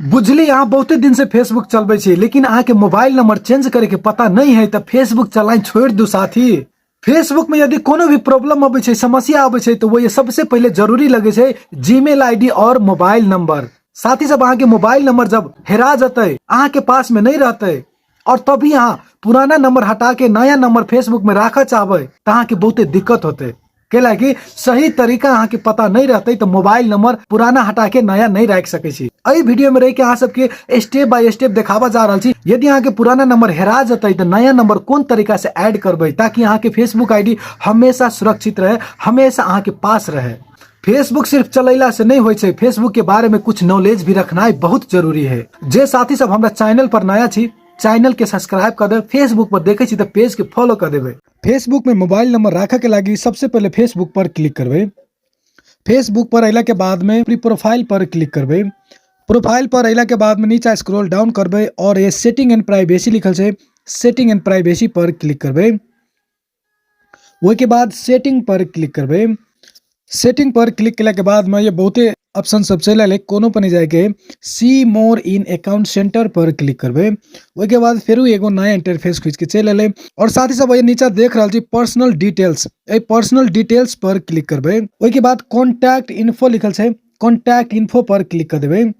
बुझली अहाँ बहुते दिन से फेसबुक चलबे छी, लेकिन अहाँ के मोबाइल नंबर चेंज करे के पता नहीं है तो फेसबुक चलाई छोड़ दू साथी। फेसबुक में यदि कोनो भी प्रॉब्लम आबे छै, समस्या आबे छै, तो वो ये सबसे पहले जरूरी लगे छै जीमेल आईडी और मोबाइल नंबर। साथी सब अहाँ के मोबाइल नंबर जब हेरा जते, अहाँ के पास में नहीं रहते और तभी अहाँ पुराना नंबर हटा के नया नंबर फेसबुक में राखे चाहबे तो अहाँ के बहुते दिक्कत होते। कैला कि सही तरीका अहाँ के पता नहीं रहते तो मोबाइल नंबर पुराना हटा के नया नहीं रख सके छी। एहि वीडियो में रह के अहाँ सबके स्टेप बाय स्टेप देखावा जा रहा छी। यदि अहाँ के पुराना नंबर हेरा जते तो नया नंबर कौन तरीका से ऐड करबे ताकि अहाँ के फेसबुक आईडी हमेशा सुरक्षित रहे, हमेशा अहाँ के पास रहे। फेसबुक सिर्फ चलैला से नहीं होय छै, फेसबुक के बारे में कुछ नॉलेज भी रखना बहुत जरूरी है। जे साथी सब हमरा चैनल पर नया छी, चैनल के सब्सक्राइब कर दे, फेसबुक पर देखे छी तो पेज के फॉलो कर देबे। फेसबुक में मोबाइल नंबर रखे के लगी सबसे पहले फेसबुक पर क्लिक करबे। फेसबुक पर अला के बाद में अपनी प्रोफाइल पर क्लिक करबे। प्रोफाइल पर अला के बाद में नीचे स्क्रॉल डाउन करबे और ये सेटिंग एंड प्राइवेसी लिखल छै, सेटिंग एंड प्राइवेसी पर क्लिक करबे। वो के बाद सेटिंग पर क्लिक करबे। सेटिंग पर क्लिक केला के बाद में ये बहुते ऑप्शन सब चल आए, कोनो पर नहीं जाके सी मोर इन अकाउंट सेंटर पर क्लिक करबे। वो के बाद फिर एगो नया इंटरफेस खुज के चल आए और साथ ही सब ये नीचे देख रहा छी पर्सनल डिटेल्स, ए पर्सनल डिटेल्स पर क्लिक करबे। वो के बाद कॉन्टैक्ट इन्फो लिखल छै, कॉन्टैक्ट इन्फो पर क्लिक कर देबे।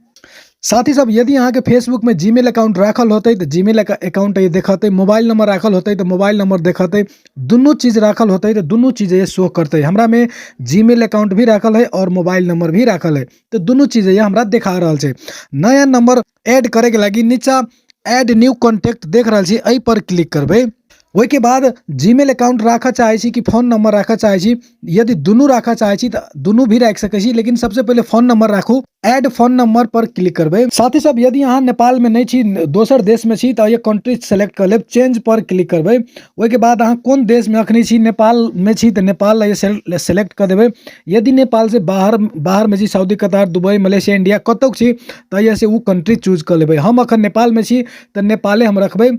साथ ही सब यदि अहाँ के फेसबुक में जीमेल अकाउंट राखल होते तो जीमेल अकाउंट ये देखते, मोबाइल नंबर राखल होते तो मोबाइल नंबर देखते, दोनों चीज राखल होते तो दोनों चीज ये शो करते। हमरा में जीमेल अकाउंट भी राखल है और मोबाइल नंबर भी राखल है तो दोनों चीज ये हमरा दिखा रहा है। नया नंबर ऐड करे के लगी नीचा ऐड न्यू कॉन्टैक्ट देख रहा छी, एहि पर क्लिक करबे। वही के बाद जीमेल अकाउंट रखा चाहे छी कि फोन नंबर रखा चाहे छी, यदि दोनों रखा चाहे छी तो दोनों भी रख सके छी, लेकिन सबसे पहले फोन नंबर राखू। ऐड फोन नंबर पर क्लिक करबे। साथ ही सब यदि यहाँ नेपाल में नहीं छी, दोसर देश में छी तो ये कंट्री सेलेक्ट कर ले, चेंज पर क्लिक करबे। वही के बाद अहाँ कौन देश में अखनी छी, नेपाल में छी तो नेपाल ये सेलेक्ट कर देबे। यदि नेपाल से बाहर में छी, सऊदी, कतार, दुबई, मलेशिया, इंडिया कतौ छी तो ये से वो कंट्री चूज कर लेबे। हम अखन नेपाल में छी तो नेपाले हम रखबे।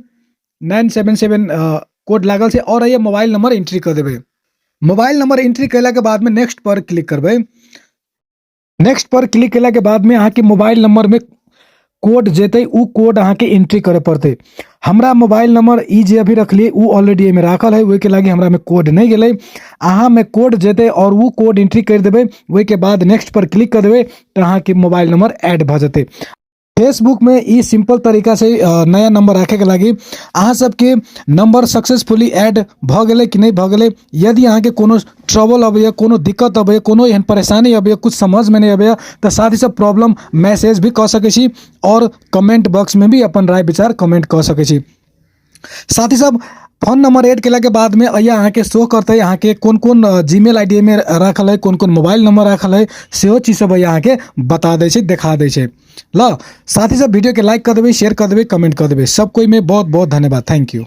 977 कोड लागल से और ये मोबाइल नंबर एंट्री कर देबे। मोबाइल नंबर एंट्री कैला के बाद में नेक्स्ट पर क्लिक करबे। नेक्स्ट पर क्लिक कैला के बाद में अहाँ के मोबाइल नंबर में कोड जेते, उ कोड अहाँ के एंट्री करे पड़ते। हमरा मोबाइल नंबर ई जे अभी रखलिए उ ऑलरेडी में राखल है, वही के लगे हमरा में कोड नहीं गेले। अहाँ में कोड जेते और वो कोड एंट्री कर देबे। वही के बाद नेक्स्ट पर क्लिक कर देबे तो अहाँ के मोबाइल नंबर ऐड भ जते। फेसबुक में ई सिंपल तरीका से नया नंबर रखे के लगी अहाँ सबके नंबर सक्सेसफुली ऐड भ गेले कि नहीं भ गेले। यदि अहाँ के कोनो ट्रबल अबे, कोनो दिक्कत अबे, कोनो एहन परेशानी अबे, कुछ समझ में नहीं अबे तो साथ ही सब प्रॉब्लम मैसेज भी कर सके छी और कमेंट बॉक्स में भी अपन राय विचार कमेंट कर सके छी। साथ ही सब फोन नंबर ऐड केला के बाद में अहाँ के शो करते अहाँ के कौन कौन जीमेल आईडी में रखल है, कौन कौन मोबाइल नंबर रखल है, सेहो चीज सब अहाँ के बता दे, देखा दे। ल साथ ही सब वीडियो के लाइक कर देबे, शेयर कर देबे, कमेंट कर देबे। सब कोई में बहुत बहुत धन्यवाद। Thank you.